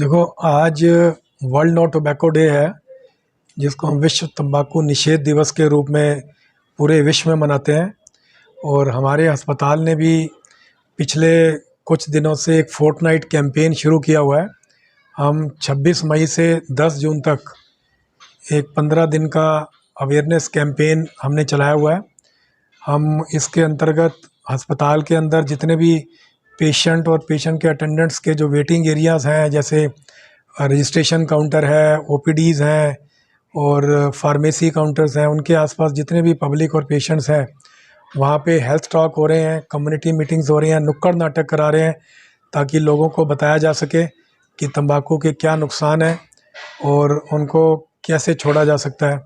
देखो, आज world no tobacco day है, जिसको हम विश्व तंबाकू निषेध दिवस के रूप में पूरे विश्व में मनाते हैं। और हमारे अस्पताल ने भी पिछले कुछ दिनों से एक फोर्टनाइट कैंपेन शुरू किया हुआ है। हम 26 मई से 10 जून तक एक 15 दिन का अवेयरनेस कैंपेन हमने चलाया हुआ है। हम इसके अंतर्गत अस्पताल के अंदर जितने भी पेशेंट और पेशेंट के अटेंडेंट्स के जो वेटिंग एरियाज़ हैं, जैसे रजिस्ट्रेशन काउंटर है, ओपीडीज़ हैं और फार्मेसी काउंटर्स हैं, उनके आसपास जितने भी पब्लिक और पेशेंट्स हैं, वहाँ पे हेल्थ टॉक हो रहे हैं, कम्युनिटी मीटिंग्स हो रही हैं, नुक्कड़ नाटक करा रहे हैं, ताकि लोगों को बताया जा सके कि तंबाकू के क्या नुकसान हैं और उनको कैसे छोड़ा जा सकता है।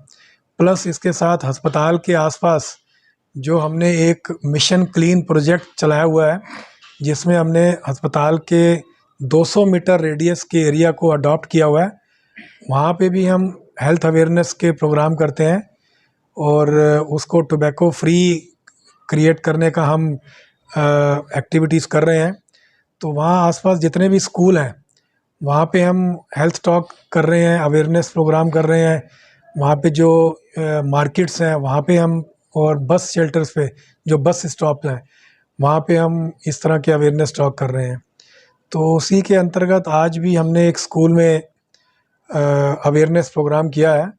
प्लस इसके साथ अस्पताल के आसपास जो हमने एक मिशन क्लीन प्रोजेक्ट चलाया हुआ है, जिसमें हमने अस्पताल के 200 मीटर रेडियस के एरिया को अडॉप्ट किया हुआ है। वहाँ पे भी हम हेल्थ अवेयरनेस के प्रोग्राम करते हैं और उसको टोबैको फ्री क्रिएट करने का हम एक्टिविटीज़ कर रहे हैं। तो वहाँ आसपास जितने भी स्कूल हैं, वहाँ पे हम हेल्थ टॉक कर रहे हैं, अवेयरनेस प्रोग्राम कर रहे हैं। वहाँ पे जो मार्केट्स हैं, वहाँ पे हम, और बस शेल्टर्स पे, जो बस स्टॉप हैं, वहाँ पे हम इस तरह के अवेयरनेस टॉक कर रहे हैं। तो उसी के अंतर्गत आज भी हमने एक स्कूल में अवेयरनेस प्रोग्राम किया है,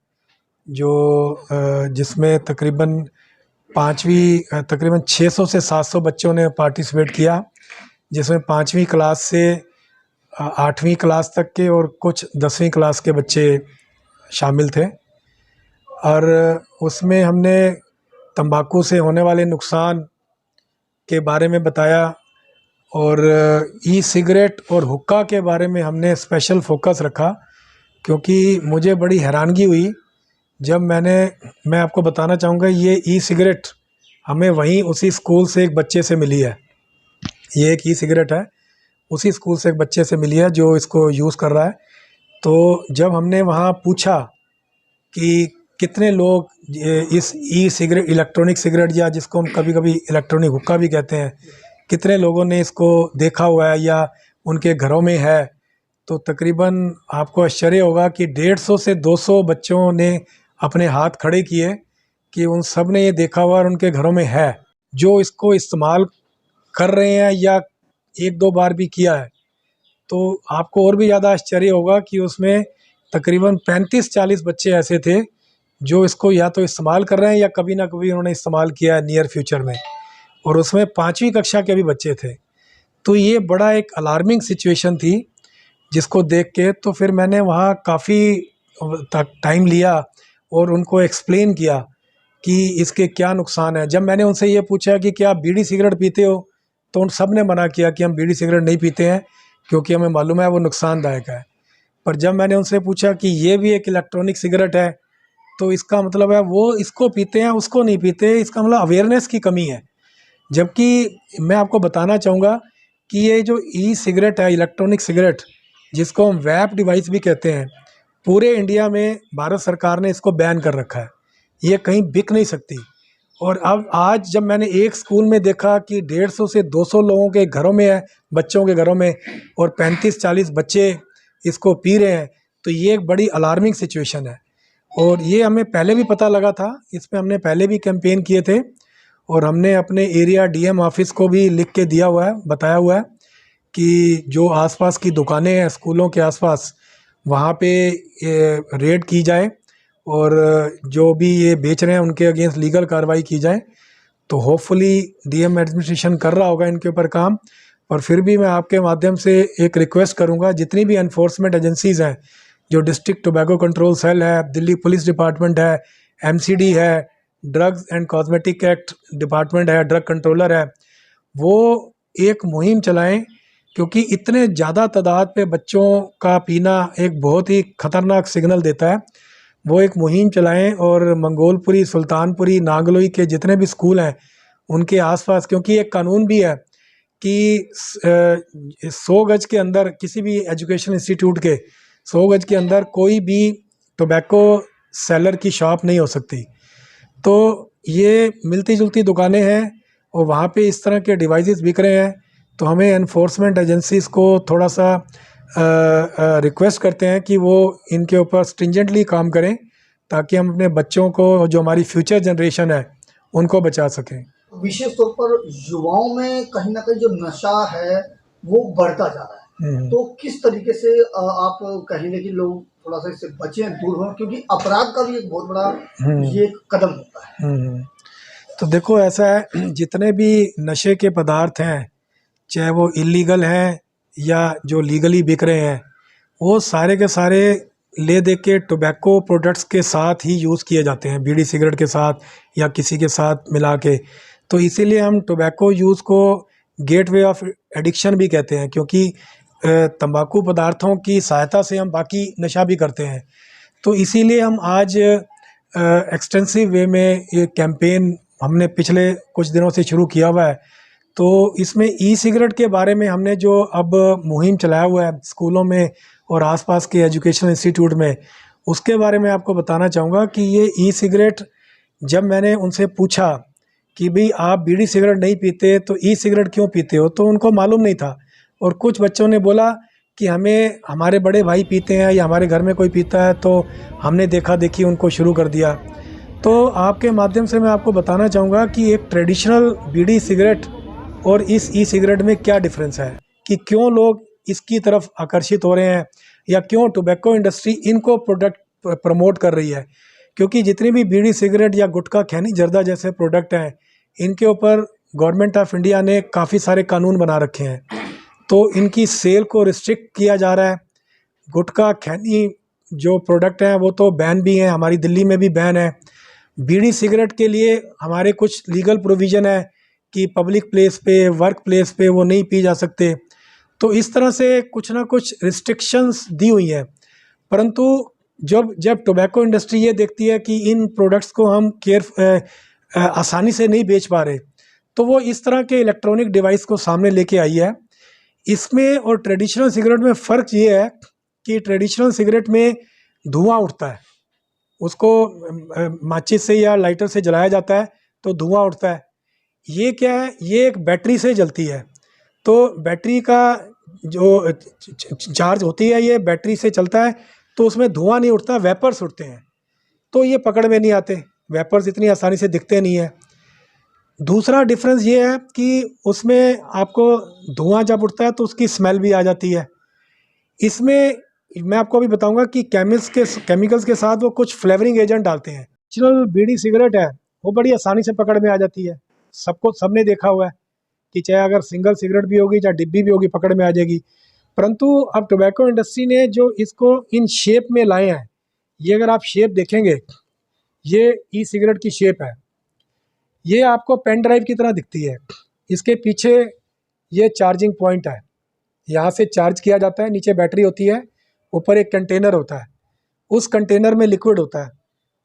जो जिसमें तकरीबन 600 से 700 बच्चों ने पार्टिसिपेट किया, जिसमें 5वीं क्लास से 8वीं क्लास तक के और कुछ 10वीं क्लास के बच्चे शामिल थे। और उसमें हमने तंबाकू से होने वाले नुकसान के बारे में बताया और ई सिगरेट और हुक्का के बारे में हमने स्पेशल फोकस रखा, क्योंकि मुझे बड़ी हैरानगी हुई जब मैं आपको बताना चाहूँगा, ये ई सिगरेट हमें वहीं उसी स्कूल से एक बच्चे से मिली है। ये एक ई सिगरेट है, उसी स्कूल से एक बच्चे से मिली है जो इसको यूज़ कर रहा है। तो जब हमने वहाँ पूछा कि कितने लोग इस ई सिगरेट, इलेक्ट्रॉनिक सिगरेट, या जिसको हम कभी कभी इलेक्ट्रॉनिक हुक्का भी कहते हैं, कितने लोगों ने इसको देखा हुआ है या उनके घरों में है, तो तकरीबन आपको आश्चर्य होगा कि 150 से 200 बच्चों ने अपने हाथ खड़े किए कि उन सब ने ये देखा हुआ और उनके घरों में है, जो इसको इस्तेमाल कर रहे हैं या एक दो बार भी किया है। तो आपको और भी ज़्यादा आश्चर्य होगा कि उसमें तकरीबन 35-40 बच्चे ऐसे थे जो इसको या तो इस्तेमाल कर रहे हैं या कभी ना कभी उन्होंने इस्तेमाल किया है नियर फ्यूचर में, और उसमें 5वीं कक्षा के भी बच्चे थे। तो ये बड़ा एक अलार्मिंग सिचुएशन थी, जिसको देख के तो फिर मैंने वहाँ काफ़ी टाइम लिया और उनको एक्सप्लेन किया कि इसके क्या नुकसान है। जब मैंने उनसे ये पूछा कि क्या आप बीड़ी सिगरेट पीते हो, तो उन सब ने मना किया कि हम बीड़ी सिगरेट नहीं पीते हैं, क्योंकि हमें मालूम है वो नुकसानदायक है। पर जब मैंने उनसे पूछा कि ये भी एक इलेक्ट्रॉनिक सिगरेट है, तो इसका मतलब है वो इसको पीते हैं, उसको नहीं पीते, इसका मतलब अवेयरनेस की कमी है। जबकि मैं आपको बताना चाहूँगा कि ये जो ई सिगरेट है, इलेक्ट्रॉनिक सिगरेट, जिसको हम वैप डिवाइस भी कहते हैं, पूरे इंडिया में भारत सरकार ने इसको बैन कर रखा है, ये कहीं बिक नहीं सकती। और अब आज जब मैंने एक स्कूल में देखा कि 150 से 200 लोगों के घरों में है, बच्चों के घरों में, और 35-40 बच्चे इसको पी रहे हैं, तो ये एक बड़ी अलार्मिंग सिचुएशन है। और ये हमें पहले भी पता लगा था, इस पे हमने पहले भी कैंपेन किए थे, और हमने अपने एरिया डीएम ऑफिस को भी लिख के दिया हुआ है, बताया हुआ है कि जो आसपास की दुकानें हैं स्कूलों के आसपास, वहाँ पे रेड की जाए और जो भी ये बेच रहे हैं उनके अगेंस्ट लीगल कार्रवाई की जाए। तो होपफुली डीएम एडमिनिस्ट्रेशन कर रहा होगा इनके ऊपर काम। और फिर भी मैं आपके माध्यम से एक रिक्वेस्ट करूंगा, जितनी भी एनफोर्समेंट एजेंसीज़ हैं, जो डिस्ट्रिक्ट टोबैको कंट्रोल सेल है, दिल्ली पुलिस डिपार्टमेंट है, एमसीडी है, drugs and cosmetic act department है, ड्रग कंट्रोलर है, वो एक मुहिम चलाएं, क्योंकि इतने ज़्यादा तादाद पे बच्चों का पीना एक बहुत ही ख़तरनाक सिग्नल देता है। वो एक मुहिम चलाएं और मंगोलपुरी, सुल्तानपुरी, नागलोई के जितने भी स्कूल हैं उनके आसपास, क्योंकि एक कानून भी है कि 100 गज के अंदर, किसी भी एजुकेशन इंस्टीट्यूट के 100 गज के अंदर कोई भी टोबैको सेलर की शॉप नहीं हो सकती। तो ये मिलती जुलती दुकानें हैं और वहाँ पे इस तरह के डिवाइसेस बिक रहे हैं, तो हमें एनफोर्समेंट एजेंसीज़ को थोड़ा सा रिक्वेस्ट करते हैं कि वो इनके ऊपर स्ट्रिंजेंटली काम करें, ताकि हम अपने बच्चों को, जो हमारी फ्यूचर जनरेशन है, उनको बचा सकें। विशेष तौर पर युवाओं में कहीं न कहीं जो नशा है, वो बढ़ता जा रहा है। तो किस तरीके से आप कहेंगे कि लोग थोड़ा-सा इससे बचें, दूर हों? क्योंकि अपराध का भी एक बहुत बड़ा ये एक कदम होता है। तो देखो ऐसा है, जितने भी नशे के पदार्थ हैं, चाहे वो इलीगल हैं या जो लीगली बिक रहे हैं, वो सारे के सारे ले दे के टोबैको प्रोडक्ट्स के साथ ही यूज़ किए जाते हैं, बीड़ी सिगरेट के साथ या किसी के साथ मिला के। तो इसीलिए हम टोबैको यूज़ को गेटवे ऑफ एडिक्शन भी कहते हैं, क्योंकि तंबाकू पदार्थों की सहायता से हम बाकी नशा भी करते हैं। तो इसीलिए हम आज एक्सटेंसिव वे में ये कैंपेन हमने पिछले कुछ दिनों से शुरू किया हुआ है। तो इसमें ई सिगरेट के बारे में हमने जो अब मुहिम चलाया हुआ है स्कूलों में और आसपास के एजुकेशनल इंस्टीट्यूट में, उसके बारे में आपको बताना चाहूँगा कि ये ई सिगरेट, जब मैंने उनसे पूछा कि भाई आप बीड़ी सिगरेट नहीं पीते तो ई सिगरेट क्यों पीते हो, तो उनको मालूम नहीं था। और कुछ बच्चों ने बोला कि हमें हमारे बड़े भाई पीते हैं या हमारे घर में कोई पीता है, तो हमने देखा देखी उनको शुरू कर दिया। तो आपके माध्यम से मैं आपको बताना चाहूँगा कि एक ट्रेडिशनल बीड़ी सिगरेट और इस ई सिगरेट में क्या डिफरेंस है, कि क्यों लोग इसकी तरफ आकर्षित हो रहे हैं या क्यों टोबैको इंडस्ट्री इनको प्रोडक्ट प्रमोट कर रही है। क्योंकि जितनी भी बीड़ी सिगरेट या गुटखा खैनी जर्दा जैसे प्रोडक्ट हैं, इनके ऊपर गवर्नमेंट ऑफ इंडिया ने काफ़ी सारे कानून बना रखे हैं, तो इनकी सेल को रिस्ट्रिक्ट किया जा रहा है। गुटखा खैनी जो प्रोडक्ट हैं वो तो बैन भी हैं, हमारी दिल्ली में भी बैन है। बीड़ी सिगरेट के लिए हमारे कुछ लीगल प्रोविज़न है कि पब्लिक प्लेस पे, वर्क प्लेस पे वो नहीं पी जा सकते। तो इस तरह से कुछ ना कुछ रिस्ट्रिक्शंस दी हुई हैं। परंतु जब जब टोबैको इंडस्ट्री ये देखती है कि इन प्रोडक्ट्स को हम आसानी से नहीं बेच पा रहे, तो वो इस तरह के इलेक्ट्रॉनिक डिवाइस को सामने लेके आई है। इसमें और ट्रेडिशनल सिगरेट में फ़र्क ये है कि ट्रेडिशनल सिगरेट में धुआं उठता है, उसको माचिस से या लाइटर से जलाया जाता है तो धुआं उठता है। ये क्या है, ये एक बैटरी से जलती है। तो बैटरी का जो चार्ज होती है, ये बैटरी से चलता है, तो उसमें धुआं नहीं उठता, वेपर्स उठते हैं। तो ये पकड़ में नहीं आते, वेपर्स इतनी आसानी से दिखते नहीं है। दूसरा डिफरेंस ये है कि उसमें आपको धुआं जब उठता है तो उसकी स्मेल भी आ जाती है। इसमें मैं आपको अभी बताऊंगा कि केमिकल्स के साथ वो कुछ फ्लेवरिंग एजेंट डालते हैं। नेचुरल बीड़ी सिगरेट है, वो बड़ी आसानी से पकड़ में आ जाती है, सबने देखा हुआ है कि चाहे अगर सिंगल सिगरेट भी होगी चाहे डिब्बी भी होगी, पकड़ में आ जाएगी। परंतु अब टोबैको इंडस्ट्री ने जो इसको इन शेप में लाए हैं, ये अगर आप शेप देखेंगे, ये ई सिगरेट की शेप है, ये आपको पेन ड्राइव की तरह दिखती है। इसके पीछे ये चार्जिंग पॉइंट है, यहाँ से चार्ज किया जाता है, नीचे बैटरी होती है, ऊपर एक कंटेनर होता है, उस कंटेनर में लिक्विड होता है,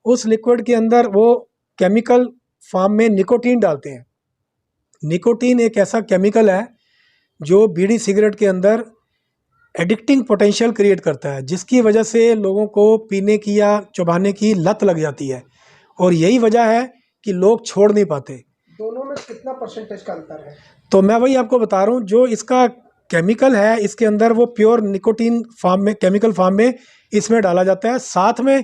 उस लिक्विड के अंदर वो केमिकल फॉर्म में निकोटीन डालते हैं। निकोटीन एक ऐसा केमिकल है जो बीड़ी सिगरेट के अंदर एडिक्टिंग पोटेंशियल क्रिएट करता है, जिसकी वजह से लोगों को पीने की या चबाने की लत लग जाती है, और यही वजह है कि लोग छोड़ नहीं पाते। दोनों में कितना परसेंटेज का अंतर है? तो मैं वही आपको बता रहा हूँ, जो इसका केमिकल है इसके अंदर वो प्योर निकोटीन फॉर्म में, केमिकल फॉर्म में इसमें डाला जाता है। साथ में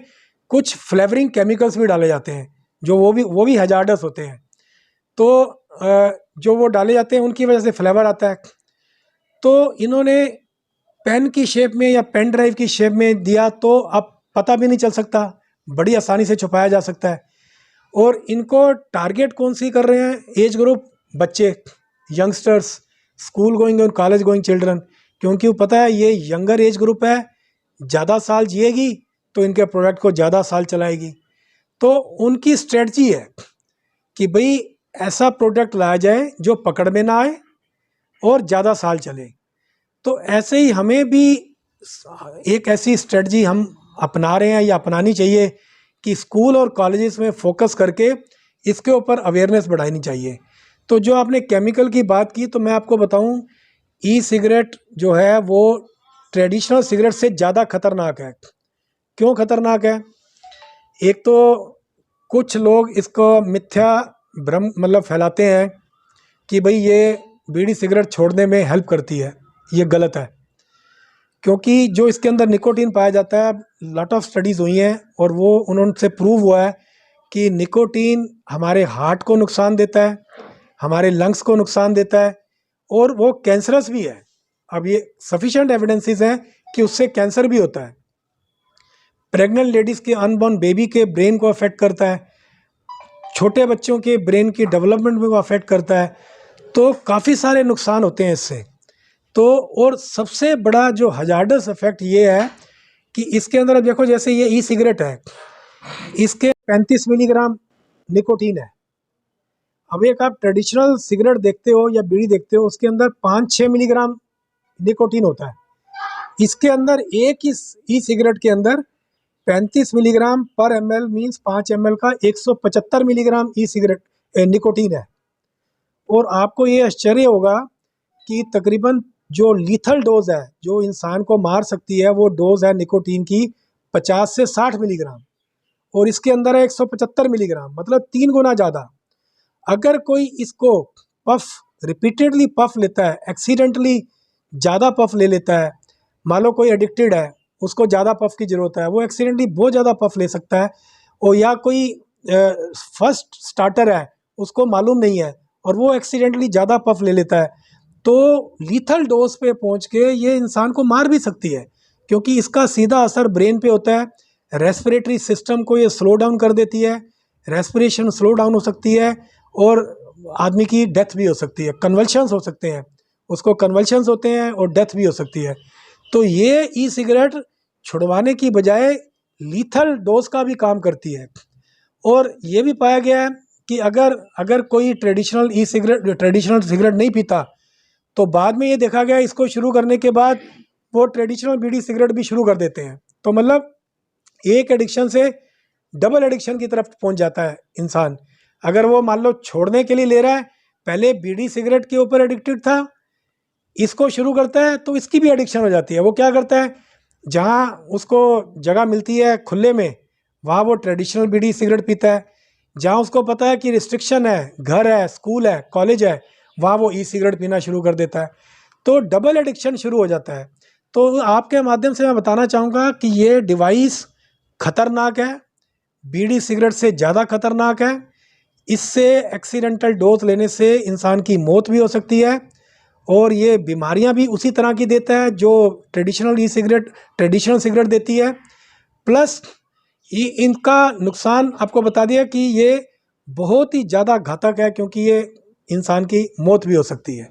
कुछ फ्लेवरिंग केमिकल्स भी डाले जाते हैं, जो वो भी हैजार्डस होते हैं। तो जो वो डाले जाते हैं उनकी वजह से फ्लेवर आता है। तो इन्होंने पेन की शेप में या पेन ड्राइव की शेप में दिया, तो अब पता भी नहीं चल सकता, बड़ी आसानी से छुपाया जा सकता है। और इनको टारगेट कौन सी कर रहे हैं, एज ग्रुप बच्चे, यंगस्टर्स, स्कूल गोइंग और कॉलेज गोइंग चिल्ड्रन, क्योंकि वो पता है ये यंगर एज ग्रुप है, ज़्यादा साल जिएगी तो इनके प्रोडक्ट को ज़्यादा साल चलाएगी। तो उनकी स्ट्रेटजी है कि भाई ऐसा प्रोडक्ट लाया जाए जो पकड़ में ना आए और ज़्यादा साल चले। तो ऐसे ही हमें भी एक ऐसी स्ट्रेटजी हम अपना रहे हैं या अपनानी चाहिए कि स्कूल और कॉलेजेस में फोकस करके इसके ऊपर अवेयरनेस बढ़ानी चाहिए। तो जो आपने केमिकल की बात की, तो मैं आपको बताऊं, ई सिगरेट जो है वो ट्रेडिशनल सिगरेट से ज़्यादा खतरनाक है। क्यों खतरनाक है? एक तो कुछ लोग इसको मिथ्या भ्रम मतलब फैलाते हैं कि भाई ये बीड़ी सिगरेट छोड़ने में हेल्प करती है, ये गलत है। क्योंकि जो इसके अंदर निकोटीन पाया जाता है, लॉट ऑफ स्टडीज़ हुई हैं और वो उनसे प्रूव हुआ है कि निकोटीन हमारे हार्ट को नुकसान देता है, हमारे लंग्स को नुकसान देता है और वो कैंसरस भी है। अब ये सफिशिएंट एविडेंसेस हैं कि उससे कैंसर भी होता है। प्रेग्नेंट लेडीज़ के अनबॉर्न बेबी के ब्रेन को अफेक्ट करता है, छोटे बच्चों के ब्रेन की डेवलपमेंट में वो अफेक्ट करता है। तो काफ़ी सारे नुकसान होते हैं इससे। तो और सबसे बड़ा जो हजार्डस इफेक्ट ये है कि इसके अंदर अब देखो, जैसे ये ई सिगरेट है, इसके 35 मिलीग्राम निकोटीन है। अब एक आप ट्रेडिशनल सिगरेट देखते हो या बीड़ी देखते हो, उसके अंदर 5-6 मिलीग्राम निकोटीन होता है। इसके अंदर एक ही ई सिगरेट के अंदर 35 मिलीग्राम पर ml मीन्स 5 ml का 175 मिलीग्राम ई सिगरेट निकोटीन है। और आपको ये आश्चर्य होगा कि तकरीबन जो लीथल डोज है, जो इंसान को मार सकती है, वो डोज है निकोटीन की 50 से 60 मिलीग्राम और इसके अंदर है 175 मिलीग्राम, मतलब 3 गुना ज़्यादा। अगर कोई इसको पफ रिपीटेडली पफ लेता है, एक्सीडेंटली ज़्यादा पफ ले लेता है, मान लो कोई एडिक्टेड है, उसको ज़्यादा पफ की ज़रूरत है, वो एक्सीडेंटली बहुत ज़्यादा पफ ले सकता है। और या कोई फर्स्ट स्टार्टर है, उसको मालूम नहीं है और वो एक्सीडेंटली ज़्यादा पफ ले लेता है, तो लीथल डोज पे पहुंच के ये इंसान को मार भी सकती है, क्योंकि इसका सीधा असर ब्रेन पे होता है। रेस्पिरेटरी सिस्टम को ये स्लो डाउन कर देती है, रेस्पिरेशन स्लो डाउन हो सकती है और आदमी की डेथ भी हो सकती है, कन्वल्शंस हो सकते हैं, उसको कन्वल्शंस होते हैं और डेथ भी हो सकती है। तो ये ई सिगरेट छुड़वाने की बजाय लीथल डोज का भी काम करती है। और ये भी पाया गया है कि अगर कोई ट्रेडिशनल सिगरेट नहीं पीता, तो बाद में ये देखा गया इसको शुरू करने के बाद वो ट्रेडिशनल बीड़ी सिगरेट भी शुरू कर देते हैं। तो मतलब एक एडिक्शन से डबल एडिक्शन की तरफ पहुंच जाता है इंसान। अगर वो मान लो छोड़ने के लिए ले रहा है, पहले बीड़ी सिगरेट के ऊपर एडिक्टेड था, इसको शुरू करता है तो इसकी भी एडिक्शन हो जाती है। वो क्या करता है, जहाँ उसको जगह मिलती है खुले में, वहाँ वो ट्रेडिशनल बीड़ी सिगरेट पीता है। जहाँ उसको पता है कि रिस्ट्रिक्शन है, घर है, स्कूल है, कॉलेज है, वहाँ वो ई सिगरेट पीना शुरू कर देता है। तो डबल एडिक्शन शुरू हो जाता है। तो आपके माध्यम से मैं बताना चाहूँगा कि ये डिवाइस खतरनाक है, बीड़ी सिगरेट से ज़्यादा खतरनाक है। इससे एक्सीडेंटल डोज लेने से इंसान की मौत भी हो सकती है और ये बीमारियां भी उसी तरह की देता है जो ट्रेडिशनल सिगरेट देती है। प्लस इनका नुकसान आपको बता दिया कि ये बहुत ही ज़्यादा घातक है, क्योंकि ये इंसान की मौत भी हो सकती है।